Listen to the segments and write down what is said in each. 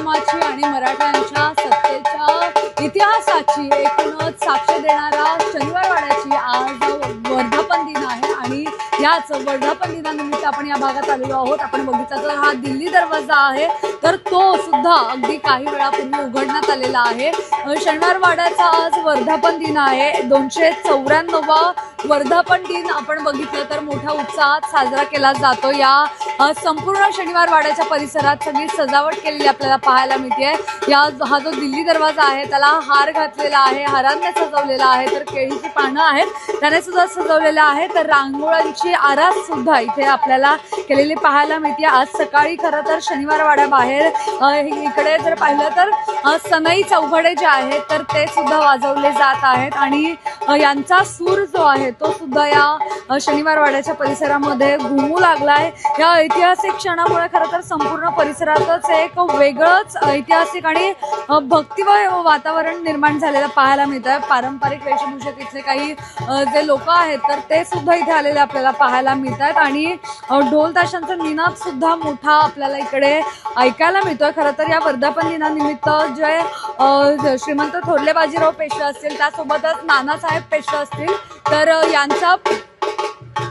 संग्रामाची आणि मराठ्यांच्या सत्तेच्या इतिहासाची एकूणच साक्ष देणारा शनिवारवाड्याची आज वर्धापन दिन आहे आणि याच वर्धापन दिनानिमित्त आपण या भागात आलेलो आहोत। आपण बघितलं तर हा दिल्ली दरवाजा आहे, तर तो सुद्धा अगदी काही वेळापूर्वी उघडण्यात आलेला आहे। शनिवारवाड्याचा आज वर्धापन दिन आहे। 294वा वर्धापन दिन आपण बघितलं तर मोठ्या उत्साहात साजरा केला जातो। या संपूर्ण शनिवारवाड्याच्या परिसरात सगळी सजावट केलेली आपल्याला पाहायला मिळते। हा जो दिल्ली दरवाजा आहे त्याला हार घातलेला आहे, हारांनी सजवलेला आहे, तर केळीची पानं आहेत त्याने सुद्धा सजवलेला आहे, तर रांगोळ्यांची आरास सुद्धा इथे आपल्याला केलेली पाहायला मिळते। आज सकाळी खरं तर शनिवारवाड्या बाहेर इकडे जर पाहिलं तर सनई चौघडे जे आहेत तर ते सुद्धा वाजवले जात आहेत आणि यांचा सूर जो आहे तो सुद्धा या शनिवारवाड्याच्या परिसरामध्ये घुमू लागलाय। या ऐतिहासिक क्षणामुळे खरं तर संपूर्ण परिसरातच एक वेगळंच ऐतिहासिक आणि भक्तिमय वातावरण निर्माण झालेलं पाहायला मिळतंय। पारंपरिक वेशभूषेत इथले काही जे लोक आहेत तर ते सुद्धा इथे आलेले आपल्याला पाहायला मिळतात आणि ढोल ताशांचा निनाद सुद्धा मोठा आपल्याला इकडे ऐकायला मिळतोय। खरं तर या वर्धापन दिनानिमित्त जे श्रीमंत थोरले बाजीराव पेशवे असतील त्यासोबतच नानासाहेब पेशवे असतील तर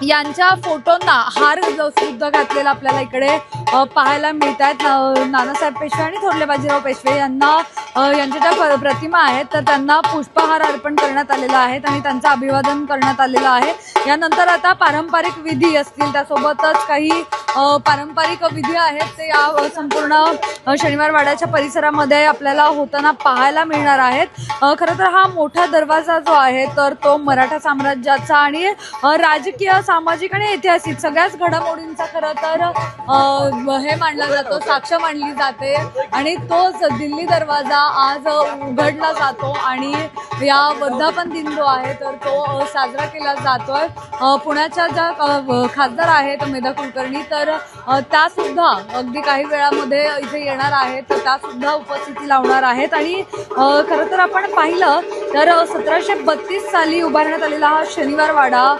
यांच्या फोटोंना हार सुद्धा घातलेला आपल्याला इकडे पाहायला मिळत आहेत। नानासाहेब पेशवे आणि थोरले बाजीराव पेशवे यांच्या ज्या प्रतिमा आहेत तर त्यांना पुष्पहार अर्पण करण्यात आलेला आहे आणि त्यांचं अभिवादन करण्यात आलेलं आहे। यानंतर आता पारंपरिक विधी असतील त्यासोबतच काही पारंपरिक विधी आहेत ते या संपूर्ण शनिवारवाड्याच्या परिसरामध्ये आपल्याला होताना पाहायला मिळणार आहेत। खरं तर हा मोठा दरवाजा जो आहे तर तो मराठा साम्राज्याचा आणि राजकीय, सामाजिक आणि ऐतिहासिक सगळ्याच घडामोडींचा खरं तर हे मानला जातो, साक्ष मानली जाते आणि तोच दिल्ली दरवाजा आज उघडला जातो आणि या वर्धापन दिन जो आहे तर तो साजरा केला जातोय। पुण्याच्या ज्या खासदार आहेत मेधा कुलकर्णी तर त्या सुद्धा अगदी काही वेळामध्ये इथे येणार आहेत, तर त्या सुद्धा उपस्थिती लावणार आहेत आणि खरं तर आपण पाहिलं तर 1732 साली उभारण्यात आलेला हा शनिवारवाडा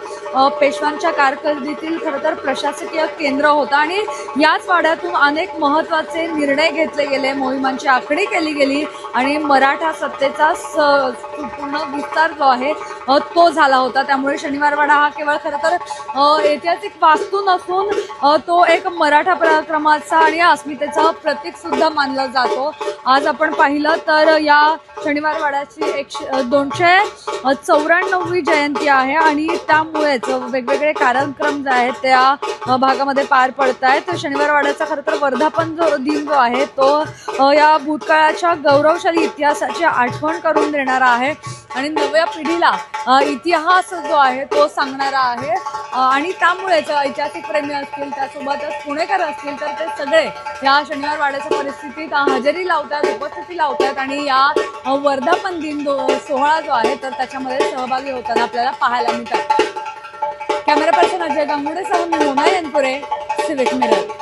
पेशव्यांच्या कारकिर्दीतील खरं तर प्रशासकीय केंद्र होता आणि याच वाड्यातून अनेक महत्त्वाचे निर्णय घेतले गेले, मोहिमांची आखणी केली गेली आणि मराठा सत्तेचा पूर्ण विस्तार जो आहे तो झाला होता। त्यामुळे शनिवारवाडा हा केवळ खरं तर ऐतिहासिक वास्तू नसून तो एक मराठा पराक्रमाचा आणि अस्मितेचा प्रतीक सुद्धा मानला जातो। आज आपण पाहिलं तर या शनिवारवाड्याची 294वी जयंती आहे आणि त्यामुळेच वेगवेगळे कार्यक्रम जे आहेत त्या भागामध्ये पार पडत आहेत। शनिवारवाड्याचा खरं तर वर्धापन दिन जो आहे तो या भूतकाळाच्या गौरवशाली इतिहासाची आठवण करून देणारा आहे आणि नव्या पिढीला इतिहास जो आहे तो सांगणारा आहे आणि त्यामुळेच ऐतिहासिक प्रेमी असतील त्यासोबतच पुणेकर असतील तर ते सगळे या शनिवारवाड्याच्या परिस्थितीत हजेरी लावतात, उपस्थिती लावतात आणि या वर्धापन दिन सोहळा जो आहे तर त्याच्यामध्ये सहभागी होताना आपल्याला पाहायला मिळतात। कॅमेरा पर्सन अजय गांगुडेसह मी मोना यनपुरे, सिविक मिरर।